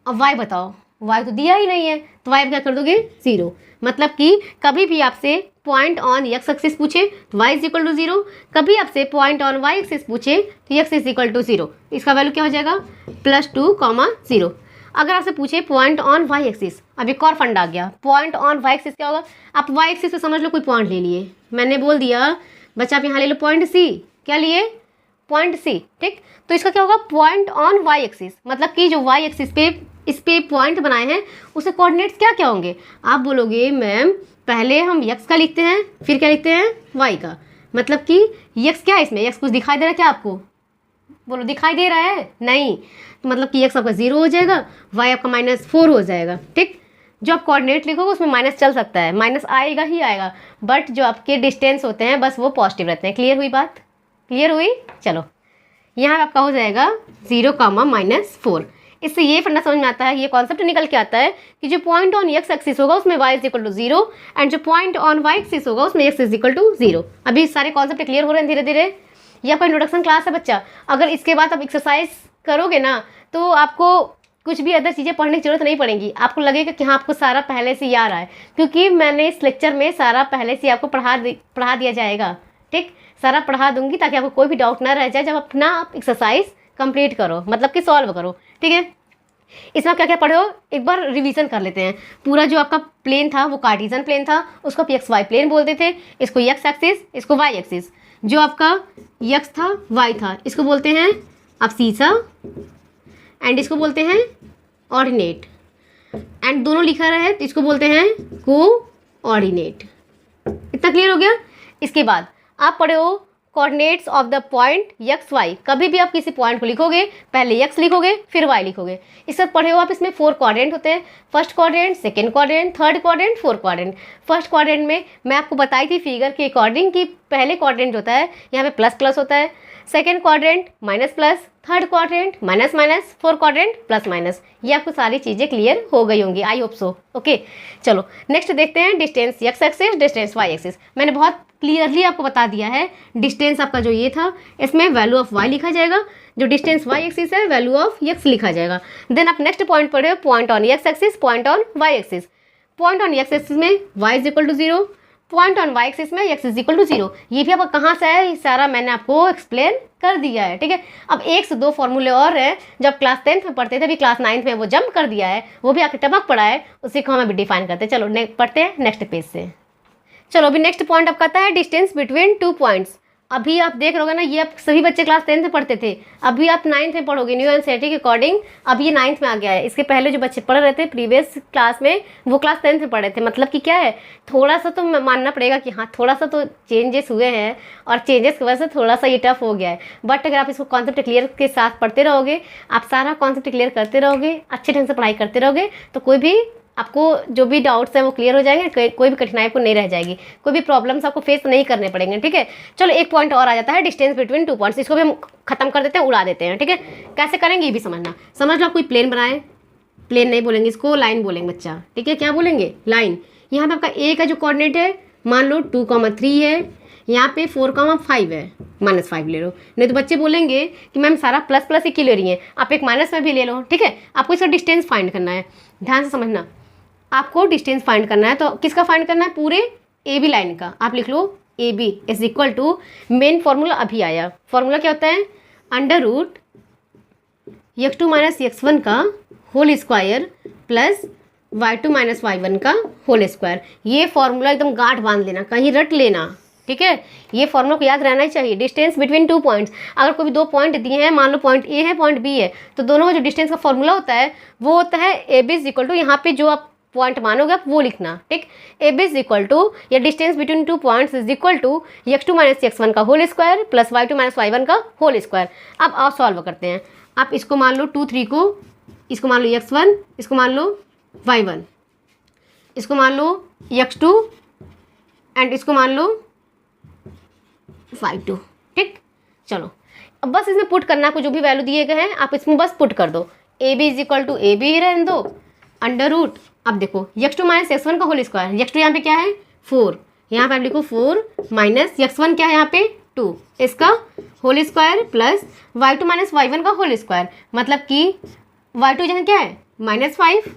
Speaker 1: और वाई बताओ, वाई तो दिया ही नहीं है, तो वाई क्या कर दोगे 0। मतलब कि कभी भी आपसे पॉइंट ऑन एक्स एक्सिस पूछे तो y = 0, कभी आपसे पॉइंट ऑन वाई एक्सिस पूछे तो x = 0। इसका वैल्यू क्या हो जाएगा +2, 0। अगर आपसे पूछे पॉइंट ऑन वाई एक्सिस, अब एक और फंड आ गया, पॉइंट ऑन वाई एक्सिस क्या होगा, आप वाई एक्सिस पे समझ लो कोई पॉइंट ले लिए, मैंने बोल दिया बच्चा आप यहाँ ले लो पॉइंट सी, क्या लिए पॉइंट सी, ठीक। तो इसका क्या होगा पॉइंट ऑन वाई एक्सिस, मतलब कि जो वाई एक्सिस पे इस पे पॉइंट बनाए हैं उसके कोऑर्डिनेट्स क्या क्या होंगे। आप बोलोगे मैम पहले हम x का लिखते हैं, फिर क्या लिखते हैं y का, मतलब कि x क्या है इसमें, x कुछ दिखाई दे रहा है क्या आपको, बोलो दिखाई दे रहा है, नहीं, तो मतलब कि x आपका 0 हो जाएगा, y आपका -4 हो जाएगा, ठीक। जो आप कोऑर्डिनेट लिखोगे उसमें माइनस चल सकता है, माइनस आएगा ही आएगा, बट जो आपके डिस्टेंस होते हैं बस वो पॉजिटिव रहते हैं। क्लियर हुई बात, क्लियर हुई। चलो यहाँ आपका हो जाएगा 0, -4। इससे ये फंडा समझ में आता है, ये कॉन्सेप्ट निकल के आता है कि जो पॉइंट ऑन एक्स एक्सिस होगा उसमें y = 0 एंड जो पॉइंट ऑन वाई एक्सिस होगा उसमें x = 0। अभी सारे कॉन्सेप्ट क्लियर हो रहे हैं धीरे धीरे। ये आपका इंट्रोडक्शन क्लास है बच्चा, अगर इसके बाद आप एक्सरसाइज करोगे ना तो आपको कुछ भी अदर चीज़ें पढ़ने की जरूरत नहीं पड़ेगी, आपको लगेगा कि हाँ आपको सारा पहले से याद है, क्योंकि मैंने इस लेक्चर में सारा पहले से आपको पढ़ा दिया जाएगा, ठीक। सारा पढ़ा दूंगी ताकि आपको कोई भी डाउट ना रह जाए जब अपना आप एक्सरसाइज कंप्लीट करो, मतलब कि सॉल्व करो, ठीक है। इसमें आप क्या क्या पढ़े हो एक बार रिवीजन कर लेते हैं। पूरा जो आपका प्लेन था वो कार्टिजन प्लेन था, उसको आप एक्स वाई प्लेन बोलते थे, इसको एक्स एक्सिस, इसको वाई एक्सिस। जो आपका एक्स था वाई था इसको बोलते हैं आप सीसा, एंड इसको बोलते हैं ऑर्डिनेट, एंड दोनों लिखा रहा है तो इसको बोलते हैं को ऑर्डिनेट। इतना क्लियर हो गया। इसके बाद आप पढ़े हो coordinates of the point X Y. कभी भी आप किसी पॉइंट को लिखोगे पहले एक्स लिखोगे फिर वाई लिखोगे। इस सब पढ़े हो आप। इसमें 4 क्वाड्रेंट होते हैं, first quadrant, second quadrant, third quadrant, fourth quadrant. First quadrant में मैं आपको बताई थी फिगर के अकॉर्डिंग कि पहले क्वाड्रेंट होता है यहाँ पे प्लस प्लस होता है, second quadrant minus plus, third quadrant minus minus, fourth quadrant plus minus. ये आपको सारी चीज़ें क्लियर हो गई होंगी, आई होप सो। ओके चलो नेक्स्ट देखते हैं distance X axis, distance Y axis. मैंने बहुत क्लियरली आपको बता दिया है। डिस्टेंस आपका जो ये था इसमें वैल्यू ऑफ वाई लिखा जाएगा, जो डिस्टेंस वाई एक्सिस है वैल्यू ऑफ एक्स लिखा जाएगा। देन आप नेक्स्ट पॉइंट पढ़े हो point on X axis, point on Y axis. Point on X axis में Y is equal to 0, point on Y axis में एक्स इज इक्वल टू 0। ये भी आपका कहाँ से है, ये सारा मैंने आपको एक्सप्लेन कर दिया है, ठीक है। अब 1 से 2 फॉर्मूले और हैं जब क्लास 10th में पढ़ते थे, अभी क्लास 9th में वो जंप कर दिया है, वो भी आपके टपक पड़ा है, उसी को हम अभी डिफाइन करते हैं। चलो पढ़ते हैं नेक्स्ट पेज से। चलो अभी नेक्स्ट पॉइंट आपका आता है डिस्टेंस बिटवीन 2 पॉइंट्स। अभी आप देख रहोगे ना, ये आप सभी बच्चे क्लास 10th में पढ़ते थे, अभी आप 9th में पढ़ोगे न्यू एनसीईआरटी के अकॉर्डिंग। अब ये 9th में आ गया है। इसके पहले जो बच्चे पढ़ रहे थे प्रीवियस क्लास में वो क्लास 10th में पढ़े थे। मतलब कि क्या है, थोड़ा सा तो मानना पड़ेगा कि हाँ थोड़ा सा तो चेंजेस हुए हैं, और चेंजेस की वजह से थोड़ा सा ये टफ हो गया है। बट अगर आप इसको कॉन्सेप्ट क्लियर के साथ पढ़ते रहोगे, आप सारा कॉन्सेप्ट क्लियर करते रहोगे, अच्छे ढंग से पढ़ाई करते रहोगे, तो कोई भी आपको जो भी डाउट्स हैं वो क्लियर हो जाएंगे, कोई भी कठिनाई आपको नहीं रह जाएगी, कोई भी प्रॉब्लम्स आपको फेस नहीं करने पड़ेंगे, ठीक है। चलो एक पॉइंट और आ जाता है डिस्टेंस बिटवीन 2 पॉइंट्स। इसको भी हम खत्म कर देते हैं, उड़ा देते हैं, ठीक है। कैसे करेंगे ये भी समझना। समझ लो कोई प्लेन बनाए, प्लेन नहीं बोलेंगे इसको, लाइन बोलेंगे बच्चा, ठीक है। क्या बोलेंगे, लाइन। यहाँ पे आपका ए का जो कोऑर्डिनेट है मान लो 2,3 है, यहाँ पे 4,5 है, -5 ले लो। नहीं तो बच्चे बोलेंगे कि मैम सारा प्लस प्लस ही क्यों ले रही हैं, आप एक माइनस में भी ले लो, ठीक है। आपको इसका डिस्टेंस फाइंड करना है, ध्यान से समझना। आपको डिस्टेंस फाइंड करना है, तो किसका फाइंड करना है, पूरे ए बी लाइन का। आप लिख लो A B is equal to, main formula अभी आया, फॉर्मूला क्या होता है, under root x2 minus x1 का whole square plus y2 minus y1 का होल स्क्वायर। ये फॉर्मूला एकदम गांठ बांध लेना, कहीं रट लेना, ठीक है। ये फॉर्मूला को याद रहना ही चाहिए। डिस्टेंस बिटवीन 2 पॉइंट्स, अगर कोई भी 2 पॉइंट दिए हैं, मान लो पॉइंट ए है पॉइंट बी है, तो दोनों का जो डिस्टेंस का फॉर्मूला होता है वो होता है A B is equal to, यहाँ पे जो आप पॉइंट मानोगे आप वो लिखना, ठीक। A B is equal to या distance between 2 points is equal to x2 minus x1 का whole square plus y2 minus y1 का होल स्क्वायर। अब आप सॉल्व करते हैं। आप इसको मान लो 2, 3 को, इसको मान लो x1, इसको मान लो y1, इसको मान लो x2 एंड इसको मान लो y2, ठीक। चलो अब बस इसमें पुट करना, आपको जो भी वैल्यू दिए गए हैं आप इसमें बस पुट कर दो। A B is equal to A B ही रहने दो, अंडर रूट, अब देखो x2 माइनस x1 का होल स्क्वायर, x2 यहाँ पे क्या है 4, यहाँ पे आप लिखो 4 माइनस x1 क्या है यहाँ पे 2, इसका whole square plus y2 minus y1 का होल स्क्वायर, मतलब कि y2 जगह क्या है -5,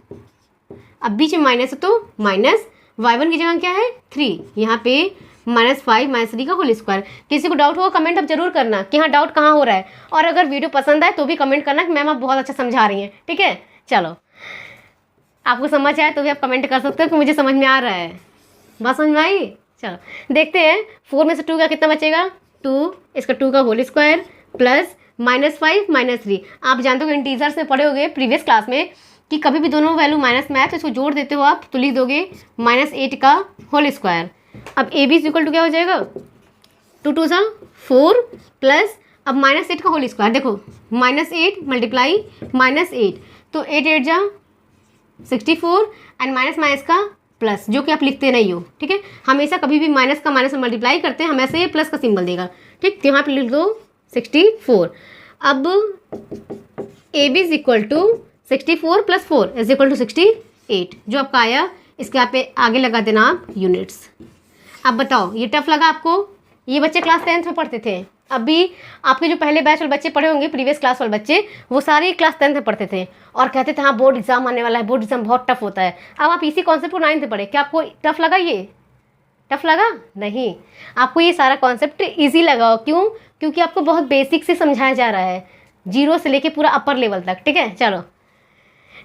Speaker 1: अब बीच में माइनस है तो माइनस, y1 की जगह क्या है 3, यहाँ पे -5 माइनस 3 का होल स्क्वायर। किसी को डाउट होगा कमेंट अब जरूर करना कि हाँ डाउट कहाँ हो रहा है, और अगर वीडियो पसंद आए तो भी कमेंट करना कि मैम आप बहुत अच्छा समझा रही हैं, ठीक है। चलो आपको समझ आए तो भी आप कमेंट कर सकते हो कि मुझे समझ में आ रहा है, बात समझ में आई। चलो देखते हैं 4 में से 2 का कितना बचेगा, 2, इसका 2 का होल स्क्वायर प्लस -5 माइनस 3। आप जानते हो इंटीजर्स में पढ़े होगे प्रीवियस क्लास में कि कभी भी दोनों वैल्यू माइनस में आए तो इसको जोड़ देते हो आप, तो लिख दोगे -8 का होल स्क्वायर। अब A B is equal to क्या हो जाएगा, 2 2 सा 4 प्लस अब -8 का होल स्क्वायर, देखो -8 मल्टीप्लाई -8, तो 8 8 जा 64 एंड माइनस माइनस का प्लस, जो कि आप लिखते नहीं हो, ठीक है। हमेशा कभी भी माइनस का माइनस में मल्टीप्लाई करते हैं, हमेशा ये प्लस का सिंबल देगा, ठीक। तो यहाँ पे लिख दो 64। अब A B is equal to 64 plus 4 is equal to 68, जो आपका आया इसके यहाँ पे आगे लगा देना आप यूनिट्स। अब बताओ ये टफ लगा आपको, ये बच्चे क्लास 10th में पढ़ते थे, अभी आपके जो पहले बैच वाले बच्चे पढ़े होंगे प्रीवियस क्लास वाले बच्चे, वो सारे क्लास 10th में पढ़ते थे और कहते थे हाँ बोर्ड एग्जाम आने वाला है, बोर्ड एग्जाम बहुत टफ होता है। अब आप इसी कॉन्सेप्ट को 9th में पढ़े, क्या आपको टफ लगा, ये टफ लगा नहीं, आपको ये सारा कॉन्सेप्ट ईजी लगा। क्यों, क्योंकि आपको बहुत बेसिक से समझाया जा रहा है, 0 से लेके पूरा अपर लेवल तक, ठीक है। चलो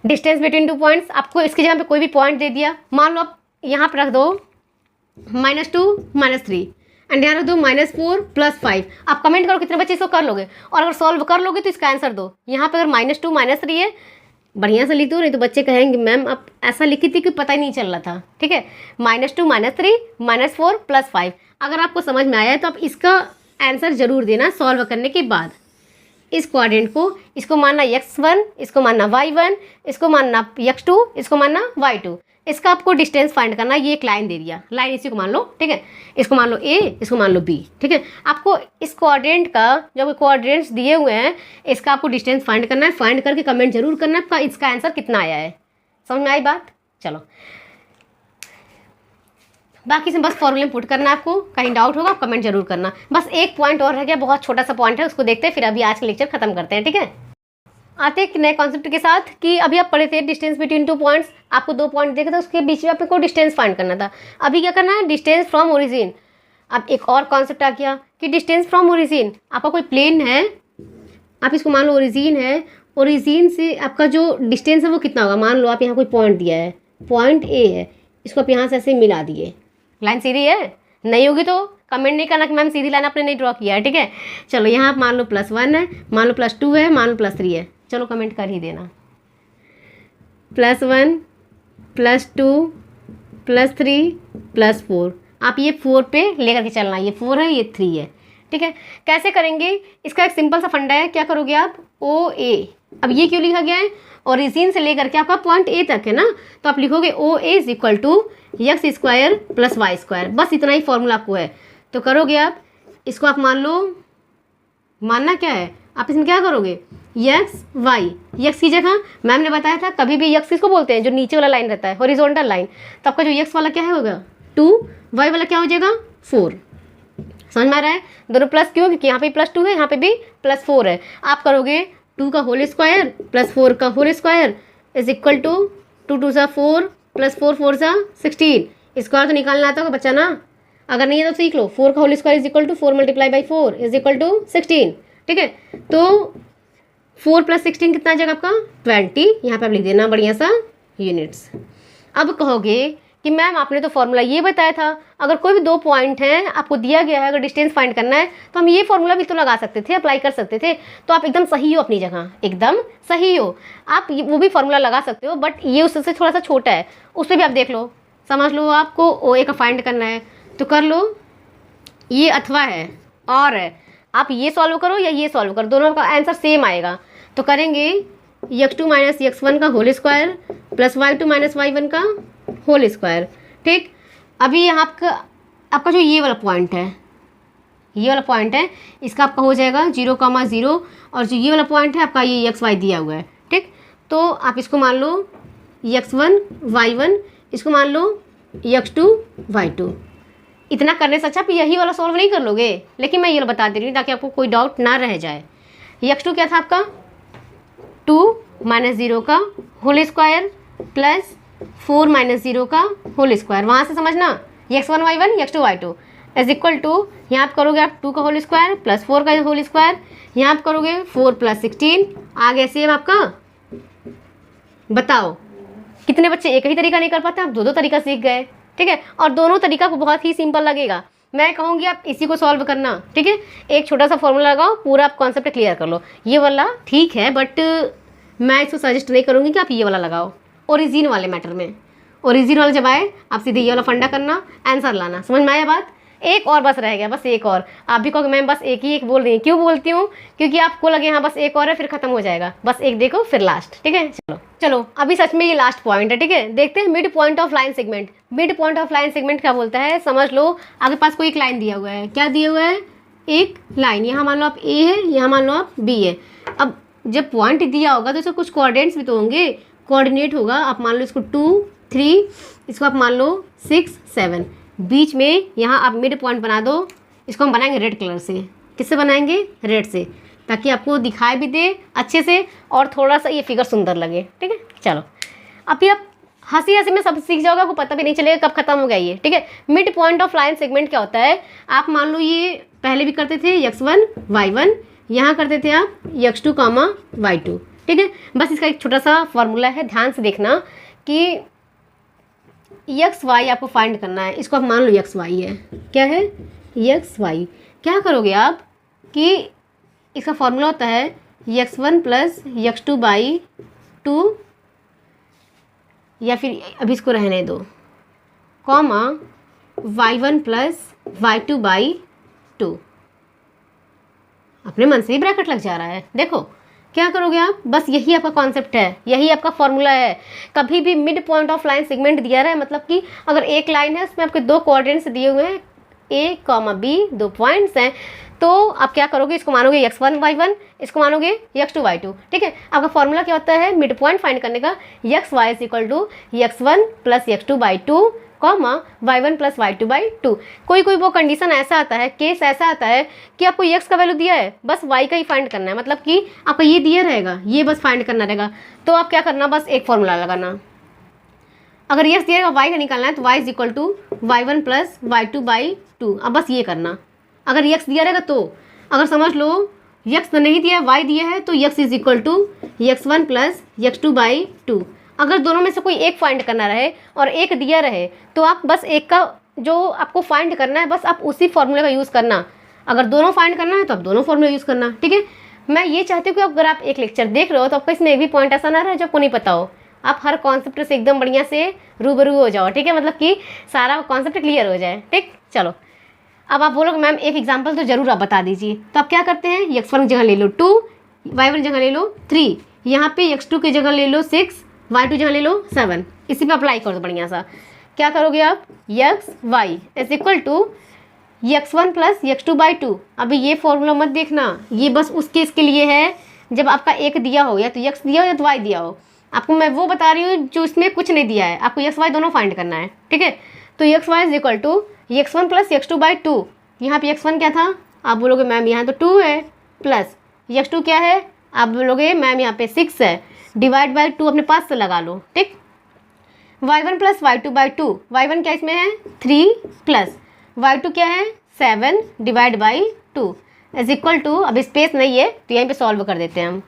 Speaker 1: डिस्टेंस बिटवीन 2 पॉइंट्स, आपको इसकी जगह पे कोई भी पॉइंट दे दिया, मान लो आप यहाँ पर रख दो -2 -3 एंड यहाँ रख दो -4 +5। आप कमेंट करो कितने बच्चे इसको कर लोगे, और अगर सॉल्व कर लोगे तो इसका आंसर दो। यहाँ पे अगर -2 -3 है, बढ़िया से लिख दो, नहीं तो बच्चे कहेंगे मैम आप ऐसा लिखी थी कि पता ही नहीं चल रहा था। ठीक है, -2 -3 -4 +5। अगर आपको समझ में आया है तो आप इसका आंसर जरूर देना सॉल्व करने के बाद। इस क्वाड्रेंट को, इसको मानना x1, इसको मानना y1, इसको मानना x2, इसको मानना y2। इसका आपको डिस्टेंस फाइंड करना। ये एक लाइन दे दिया, लाइन इसी को मान लो। ठीक है, इसको मान लो a, इसको मान लो b। ठीक है, आपको इस क्वाड्रेंट का, जो क्वाड्रेंट्स दिए हुए हैं, इसका आपको डिस्टेंस फाइंड करना है। फाइंड करके कमेंट जरूर करना है इसका आंसर कितना आया है। समझ में आई बात? चलो, बाकी से बस फॉर्मूले पुट करना है आपको। कहीं डाउट होगा आप कमेंट जरूर करना। बस एक पॉइंट और रह गया, बहुत छोटा सा पॉइंट है, उसको देखते हैं फिर अभी आज का लेक्चर खत्म करते हैं। ठीक है, आते एक नए कॉन्सेप्ट के साथ कि अभी आप पढ़े थे डिस्टेंस बिटवीन 2 पॉइंट्स। आपको 2 पॉइंट देखे थे, उसके बीच में आपको डिस्टेंस फाइंड करना था। अभी क्या करना है, डिस्टेंस फ्रॉम ओरिजिन। अब एक और कॉन्सेप्ट आ गया कि डिस्टेंस फ्रॉम ओरिजिन, आपका कोई प्लेन है, आप इसको मान लो ओरिजिन है, ओरिजिन से आपका जो डिस्टेंस है वो कितना होगा। मान लो आप यहाँ कोई पॉइंट दिया है, पॉइंट ए है, इसको आप यहाँ से ऐसे मिला दिए। लाइन सीधी है? नहीं होगी तो कमेंट नहीं करना कि मैम सीधी लाइन आपने नहीं ड्रॉ किया है। ठीक है, चलो यहाँ आप मान लो +1 है, मान लो +2 है, मान लो +3 है। चलो कमेंट कर ही देना। +1 +2 +3 +4। आप ये 4 पे लेकर के चलना, ये 4 है, ये 3 है। ठीक है, कैसे करेंगे, इसका एक सिंपल सा फंडा है। क्या करोगे आप, OA। अब ये क्यों लिखा गया है, ओरिजिन से लेकर के आपका पॉइंट ए तक है ना, तो आप लिखोगे OA = x² + y²। बस इतना ही फॉर्मूला आपको है। तो करोगे आप इसको, आप मान लो, मानना क्या है, आप इसमें क्या करोगे, x y, x की जगह मैम ने बताया था कभी भी x किसको बोलते हैं, जो नीचे वाला लाइन रहता है, हॉरिजॉन्टल लाइन। तो आपका जो x वाला क्या है होगा 2, y वाला क्या हो जाएगा 4। समझ में आ रहा है? दोनों प्लस क्यों, क्योंकि यहाँ पे +2 है, यहाँ पे भी +4 है। आप करोगे 2 का होल स्क्वायर + 4 का होल स्क्वायर = 2 2 सा 4 + 4 4 सा 16। स्क्वायर तो निकालना आता होगा बच्चा ना, अगर नहीं है तो सीख लो। 4 का होल स्क्वायर = 4 × 4 = 16। ठीक है, तो 4 + 16 कितना आ जाएगा आपका 20। यहाँ पे आप लिख देना बढ़िया सा यूनिट्स। अब कहोगे कि मैम आपने तो फॉर्मूला ये बताया था, अगर कोई भी 2 पॉइंट हैं आपको दिया गया है, अगर डिस्टेंस फाइंड करना है तो हम ये फॉर्मूला भी तो लगा सकते थे, अप्लाई कर सकते थे। तो आप एकदम सही हो अपनी जगह, एकदम सही हो। आप वो भी फॉर्मूला लगा सकते हो, बट ये उससे थोड़ा सा छोटा है, उस पर भी आप देख लो, समझ लो। आपको OA का फाइंड करना है तो कर लो, ये अथवा है और है, आप ये सॉल्व करो या ये सॉल्व करो, दोनों का आंसर सेम आएगा। तो करेंगे x2 - x1 का होल स्क्वायर + y2 - y1 का होल स्क्वायर। ठीक, अभी यहाँ आपका जो ये वाला पॉइंट है, ये वाला पॉइंट है, इसका आपका हो जाएगा 0, 0, और जो ये वाला पॉइंट है आपका ये x y दिया हुआ है। ठीक, तो आप इसको मान लो x1 y1, इसको मान लो x2 y2। इतना करने से अच्छा आप यही वाला सॉल्व नहीं कर लोगे, लेकिन मैं ये बता दे रही हूँ ताकि आपको कोई डाउट ना रह जाए। x2 क्या था आपका 2 - 0 का होल स्क्वायर + 4 - 0 का होल स्क्वायर। वहाँ से समझना x1 y1 x2 y2 = यहाँ आप करोगे आप 2 का होल स्क्वायर + 4 का होल स्क्वायर, यहाँ आप करोगे 4 + 16। आगे सेम आपका। बताओ कितने बच्चे एक ही तरीका नहीं कर पाते, आप 2 तरीका सीख गए। ठीक है, और दोनों तरीका को बहुत ही सिंपल लगेगा। मैं कहूँगी आप इसी को सॉल्व करना। ठीक है, एक छोटा सा फॉर्मूला लगाओ, पूरा आप कॉन्सेप्ट क्लियर कर लो। ये वाला ठीक है, बट मैं इसको सजेस्ट नहीं करूँगी कि आप ये वाला लगाओ ओरिजिन वाले मैटर में। ओरिजिन वाला जब आए आप सीधे ये वाला फंडा करना, आंसर लाना। समझ में आया बात? एक और बस रह गया, बस एक और। आप भी कहोगे मैम बस एक ही एक बोल रही हैं, क्यों बोलती हूँ, क्योंकि आपको लगे हाँ बस एक और है फिर खत्म हो जाएगा। बस एक देखो फिर लास्ट। ठीक है, चलो चलो अभी सच में ये लास्ट पॉइंट है। ठीक है, देखते हैं mid point of line segment. Mid point of line segment क्या बोलता है, समझ लो। आपके पास कोई एक लाइन दिया हुआ है, क्या दिया हुआ है, एक लाइन। यहाँ मान लो आप A है, यहाँ मान लो आप B है। अब जब पॉइंट दिया होगा तो इसका कुछ कोऑर्डिनेट्स भी तो होंगे, कोऑर्डिनेट होगा। आप मान लो इसको 2 3, इसको आप मान लो 6 7। बीच में यहाँ आप मिड पॉइंट बना दो। इसको हम बनाएंगे रेड कलर से। किससे बनाएंगे, रेड से, ताकि आपको दिखाई भी दे अच्छे से और थोड़ा सा ये फिगर सुंदर लगे। ठीक है, चलो अभी आप हंसी हंसी में सब सीख जाओगे, आपको पता भी नहीं चलेगा कब खत्म हो गया ये। ठीक है, mid point of line segment क्या होता है, आप मान लो ये पहले भी करते थे x1 y1, यहाँ करते थे आप x2 y2। ठीक है। बस इसका एक छोटा सा फॉर्मूला है, ध्यान से देखना कि एक्स वाई आपको फाइंड करना है। इसको आप मान लो एक्स वाई है, क्या है एक्स वाई। क्या करोगे आप कि इसका फॉर्मूला होता है x1 प्लस x2 बाई 2, या फिर अभी इसको रहने दो, comma y1 plus y2 by 2। अपने मन से ही ब्रैकेट लग जा रहा है। देखो क्या करोगे आप, बस यही आपका कॉन्सेप्ट है, यही आपका फॉर्मूला है। कभी भी mid point of line segment दिया रहा है, मतलब कि अगर एक लाइन है उसमें आपके दो कोऑर्डिनेट्स दिए हुए हैं, ए कॉमा बी, दो पॉइंट्स हैं, तो आप क्या करोगे, इसको मानोगे x1 y1, इसको मानोगे x2 y2। ठीक है, आपका फॉर्मूला क्या होता है मिड पॉइंट फाइंड करने का, X Y is equal to x1 plus x2 by 2 comma y1 plus y2 by 2। कोई कोई वो कंडीशन ऐसा आता है, केस ऐसा आता है कि आपको x का वैल्यू दिया है, बस y का ही फाइंड करना है, मतलब कि आपका ये दिया रहेगा, ये बस फाइंड करना रहेगा। तो आप क्या करना, बस एक फॉर्मूला लगाना। अगर x दिया रहेगा y का निकालना है तो y is equal to y1 plus y2 by 2। अब बस ये करना। अगर x दिया रहेगा तो, अगर समझ लो x तो नहीं दिया है, y दिया है, तो x is equal to x1 plus x2 by 2। अगर दोनों में से कोई एक फाइंड करना रहे और एक दिया रहे तो आप बस एक का जो आपको फाइंड करना है, बस आप उसी फॉर्मूले का यूज़ करना। अगर दोनों फाइंड करना है तो आप दोनों फॉर्मूले यूज़ करना। ठीक है, मैं ये चाहती हूँ कि अगर आप एक लेक्चर देख रहे हो तो आपका इसमें एक भी पॉइंट ऐसा ना रहे जो आपको नहीं पता हो। आप हर कॉन्सेप्ट से एकदम बढ़िया से रूबरू हो जाओ। ठीक है, मतलब कि सारा कॉन्सेप्ट क्लियर हो जाए। ठीक, चलो अब आप बोलोगे मैम एक एग्जांपल तो ज़रूर आप बता दीजिए। तो आप क्या करते हैं, x1 की जगह ले लो 2, y1 की जगह ले लो 3, यहाँ पे x2 की जगह ले लो 6, y2 की जगह ले लो 7। इसी पे अप्लाई कर दो बढ़िया सा। क्या करोगे आप, x y is equal to x1 plus x2 by 2। अभी ये फॉर्मूला मत देखना, ये बस उस केस के लिए है जब आपका एक दिया हो, या तो x दिया हो या तो y दिया हो। आपको मैं वो बता रही हूँ जो इसमें कुछ नहीं दिया है, आपको x y दोनों फाइंड करना है। ठीक है, तो x y is equal to x1 plus x2 by 2। यहाँ पे x1 क्या था, आप बोलोगे मैम यहाँ तो 2 है, प्लस x2 क्या है, आप बोलोगे मैम यहाँ पे 6 है, डिवाइड बाई 2 अपने पास से लगा लो। ठीक, y1 plus y2 by 2, y1 क्या इसमें है 3, प्लस y2 क्या है 7 divide by 2 is equal to, अब स्पेस नहीं है तो यहीं पे सॉल्व कर देते हैं हम।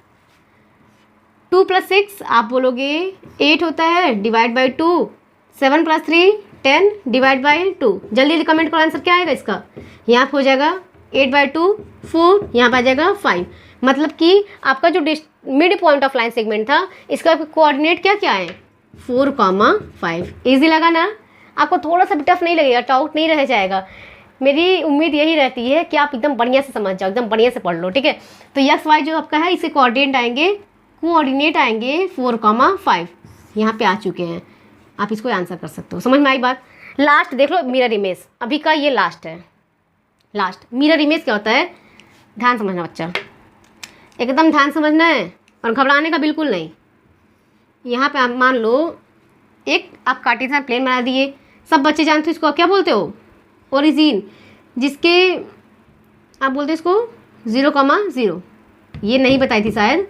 Speaker 1: 2 प्लस 6 आप बोलोगे 8 होता है, divide by 2, 7 plus 3 10 divide by 2। जल्दी कमेंट करो आंसर क्या आएगा इसका। यहाँ पे हो जाएगा 8 बाई 2 4, यहाँ पे आ जाएगा 5। मतलब कि आपका जो mid point of line segment था, इसका कोऑर्डिनेट क्या क्या है 4,5। ईजी लगा ना, आपको थोड़ा सा भी टफ नहीं लगेगा, डाउट नहीं रह जाएगा। मेरी उम्मीद यही रहती है कि आप एकदम बढ़िया से समझ जाओ, एकदम बढ़िया से पढ़ लो। ठीक है, तो एक्स वाई जो आपका है इसके कोऑर्डिनेट आएंगे 4,5 यहाँ पे आ चुके हैं। आप इसको आंसर कर सकते हो। समझ में आई बात। लास्ट देख लो, मिरर इमेज अभी का ये लास्ट है। लास्ट मिरर इमेज क्या होता है, ध्यान समझना बच्चा, एकदम ध्यान समझना है और घबराने का बिल्कुल नहीं। यहाँ पे आप मान लो एक आप कार्टेशियन प्लेन बना दिए, सब बच्चे जानते हो इसको क्या बोलते हो, ओरिजिन, जिसके आप बोलते हो इसको 0,0। ये नहीं बताई थी शायद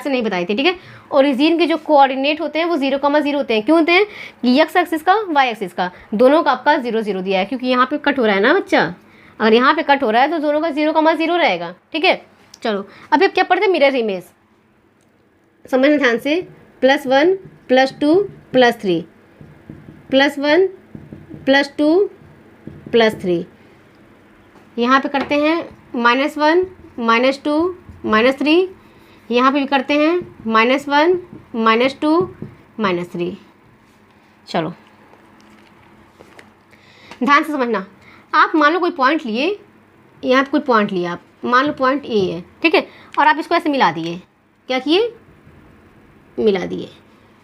Speaker 1: से नहीं बताई थी। ठीक है, ओरिजिन के जो कोऑर्डिनेट होते हैं वो 0,0 होते हैं। क्यों होते हैं कि एक्स एक्सिस का वाई एक्सिस का दोनों का आपका 0,0 दिया है, क्योंकि यहाँ पे कट हो रहा है ना बच्चा। अगर यहाँ पे कट हो रहा है तो दोनों का 0,0 रहेगा। ठीक है, चलो अभी अब क्या पढ़ते हैं, मिरर इमेज। समझना ध्यान से, +1 +2 +3, +1 +2 +3। यहाँ पे करते हैं -1 -2 -3, यहाँ पे भी करते हैं -1 -2 -3। चलो ध्यान से समझना। आप मान लो कोई पॉइंट लिए, यहाँ पे कोई पॉइंट लिया आप, मान लो पॉइंट ए है। ठीक है, और आप इसको ऐसे मिला दिए, क्या किए, मिला दिए।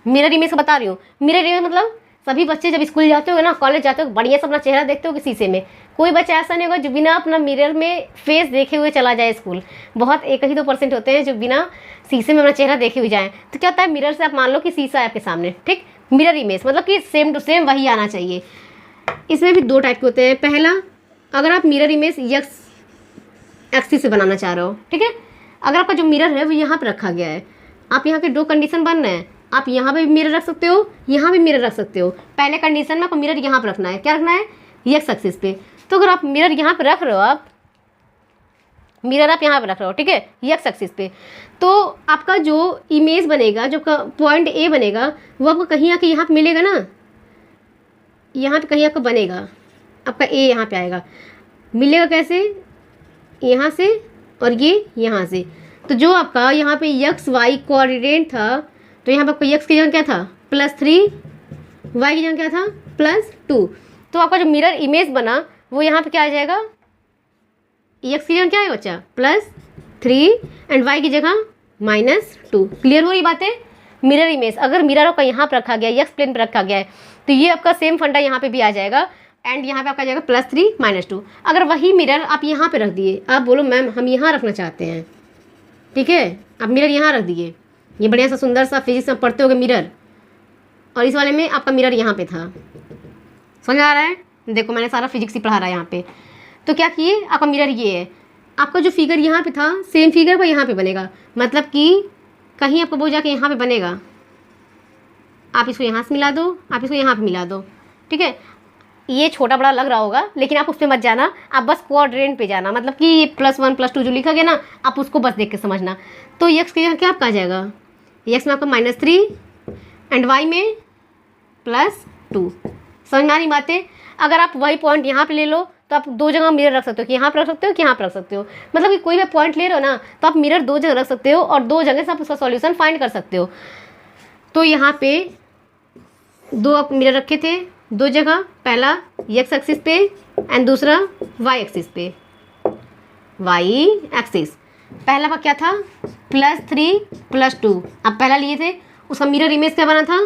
Speaker 1: मिरर इमेज का बता रही हूँ। मिरर इमेज मतलब सभी बच्चे जब स्कूल जाते हो ना, कॉलेज जाते हो, बढ़िया से अपना चेहरा देखते हो कि शीशे में। कोई बच्चा ऐसा नहीं होगा जो बिना अपना मिरर में फेस देखे हुए चला जाए स्कूल। बहुत 1-2% होते हैं जो बिना शीशे में अपना चेहरा देखे हुए जाएँ। तो क्या होता है, मिरर से आप मान लो कि शीशा है आपके सामने। ठीक, मिरर इमेज मतलब कि सेम टू सेम वही आना चाहिए। इसमें भी 2 टाइप के होते हैं। पहला, अगर आप मिरर इमेज एक्स एक्सिस से बनाना चाह रहे हो। ठीक है, अगर आपका जो मिरर है वो यहाँ पर रखा गया है, आप यहाँ के 2 कंडीशन बन रहे हैं। आप यहाँ पे भी मिरर रख सकते हो, यहाँ भी मिरर रख सकते हो। पहले कंडीशन में आपको मिरर यहाँ पर रखना है, क्या रखना है, एक्स एक्सिस पे। तो अगर आप मिरर यहाँ पे रख रहे हो, आप मिरर आप यहाँ पे रख रहे हो, ठीक है, एक्स एक्सिस पे। तो आपका जो इमेज बनेगा, जो पॉइंट ए बनेगा, वो आपको कहीं आके यहाँ पे मिलेगा ना, यहाँ पे कहीं आपको बनेगा, आपका ए यहाँ पे आएगा, मिलेगा कैसे, यहाँ से और ये यहाँ से। तो जो आपका यहाँ पे एक्स वाई कोऑर्डिनेट था, तो यहाँ पे आपका एक्स की जगह क्या था +3, वाई की जगह क्या था +2। तो आपका जो मिरर इमेज बना वो यहाँ पे क्या आ जाएगा, एक्स की जगह क्या है बच्चा +3 एंड वाई की जगह -2। क्लियर हो रही बातें। मिरर इमेज, अगर मिरर आपका यहाँ पर रखा गया है, एक्स प्लेन पर रखा गया है, तो ये आपका सेम फंडा यहाँ पे भी आ जाएगा एंड यहाँ पे आपका आ जाएगा +3 -2। अगर वही मिरर आप यहाँ पे रख दिए, आप बोलो मैम हम यहाँ रखना चाहते हैं, ठीक है, आप मिरर यहाँ रख दिए, ये बढ़िया सा सुंदर सा फिजिक्स में पढ़ते होगे मिरर, और इस वाले में आपका मिरर यहाँ पे था, समझ आ रहा है। देखो मैंने सारा फिजिक्स ही पढ़ा रहा है यहाँ पे। तो क्या किए, आपका मिरर ये है, आपका जो फिगर यहाँ पे था सेम फिगर पर यहाँ पे बनेगा, मतलब कि कहीं आपको वो जाके यहाँ पे बनेगा, आप इसको यहाँ से मिला दो, आप इसको यहाँ पे मिला दो, ठीक है। ये छोटा बड़ा लग रहा होगा लेकिन आप उस पर मत जाना, आप बस कोऑर्डिनेट पे जाना, मतलब कि ये +1 +2 जो लिखा गया ना, आप उसको बस देख के समझना। तो एक्स के यहाँ क्या आपका आ जाएगा, एक्स में आपका -3 एंड वाई में +2। समझ में आ रही बातें। अगर आप वही पॉइंट यहाँ पे ले लो तो आप दो जगह मिरर रख सकते हो, कि यहाँ पर रख सकते हो कि यहाँ पर रख सकते हो, मतलब कि कोई भी पॉइंट ले रहे हो ना, तो आप मिरर दो जगह रख सकते हो और दो जगह से आप उसका सॉल्यूशन फाइंड कर सकते हो। तो यहाँ पे दो आप मिरर रखे थे दो जगह, पहला एक्स एक्सिस पे एंड दूसरा वाई एक्सिस पे, वाई एक्सिस। पहला का क्या था +3 +2, आप पहला लिए थे, उसका मिरर इमेज क्या बना था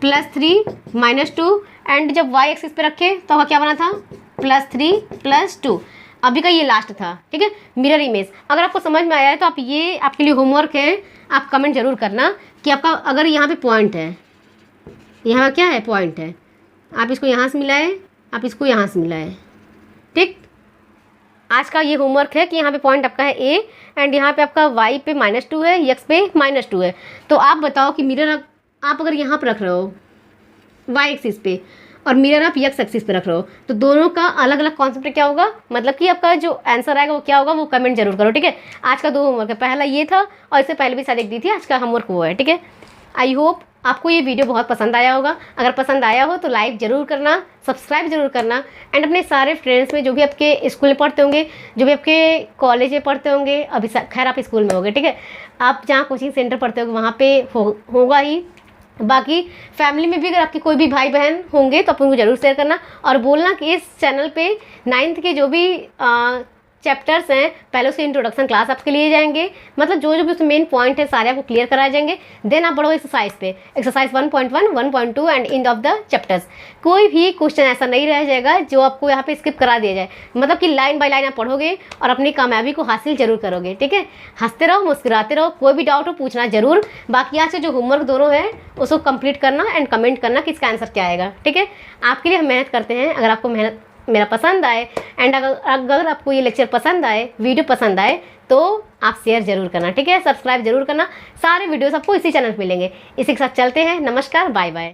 Speaker 1: +3 -2 एंड जब वाई एक्सिस पे रखे तो क्या बना था +3 +2। अभी का ये लास्ट था, ठीक है, मिरर इमेज। अगर आपको समझ में आया है तो आप ये आपके लिए होमवर्क है, आप कमेंट जरूर करना कि आपका अगर यहाँ पे पॉइंट है, यहाँ क्या है पॉइंट है, आप इसको यहाँ से मिलाए, आप इसको यहाँ से मिलाए, ठीक। आज का ये होमवर्क है कि यहाँ पे पॉइंट आपका है ए एंड यहाँ पे आपका वाई पे -2 है, एक्स पे -2 है। तो आप बताओ कि मिरर आप अगर यहाँ पर रख रहे हो वाई एक्सिस पे और मिरर आप एक्स एक्सिस पे रख रहे हो, तो दोनों का अलग अलग कॉन्सेप्ट क्या होगा, मतलब कि आपका जो आंसर आएगा वो क्या होगा, वो कमेंट जरूर करो, ठीक है। आज का 2 होमवर्क है, पहला ये था और इससे पहले भी शायद एक दी थी, आज का होमवर्क वो है, ठीक है। आई होप आपको ये वीडियो बहुत पसंद आया होगा। अगर पसंद आया हो तो लाइक ज़रूर करना, सब्सक्राइब जरूर करना एंड अपने सारे फ्रेंड्स में जो भी आपके स्कूल में पढ़ते होंगे, जो भी आपके कॉलेज में पढ़ते होंगे, अभी खैर आप स्कूल में होंगे, ठीक है, आप जहाँ कोचिंग सेंटर पढ़ते होंगे वहाँ पे होगा ही। बाकी फैमिली में भी अगर आपके कोई भी भाई बहन होंगे तो आप उनको ज़रूर शेयर करना और बोलना कि इस चैनल पे 9th के जो भी चैप्टर्स हैं पहले उसके इंट्रोडक्शन क्लास आपके लिए जाएंगे, मतलब जो जो भी उसमें मेन पॉइंट है सारे आपको क्लियर कराए जाएंगे। देन आप बढ़ो एक्सरसाइज पे, exercise 1.1, 1.2 and end of the chapters. कोई भी क्वेश्चन ऐसा नहीं रह जाएगा जो आपको यहाँ पे स्किप करा दिया जाए, मतलब कि लाइन बाय लाइन आप पढ़ोगे और अपनी कामयाबी को हासिल जरूर करोगे, ठीक है। हंसते रहो, मुस्कुराते रहो, कोई भी डाउट हो पूछना जरूर। बाकी आज से जो होमवर्क दोनों है उसको कंप्लीट करना एंड कमेंट करना कि इसका आंसर क्या आएगा, ठीक है। आपके लिए हम मेहनत करते हैं। अगर आपको मेहनत मेरा पसंद आए एंड अगर आपको ये लेक्चर पसंद आए, वीडियो पसंद आए, तो आप शेयर जरूर करना, ठीक है, सब्सक्राइब जरूर करना। सारे वीडियोस आपको इसी चैनल पर मिलेंगे। इसी के साथ चलते हैं, नमस्कार, बाय बाय।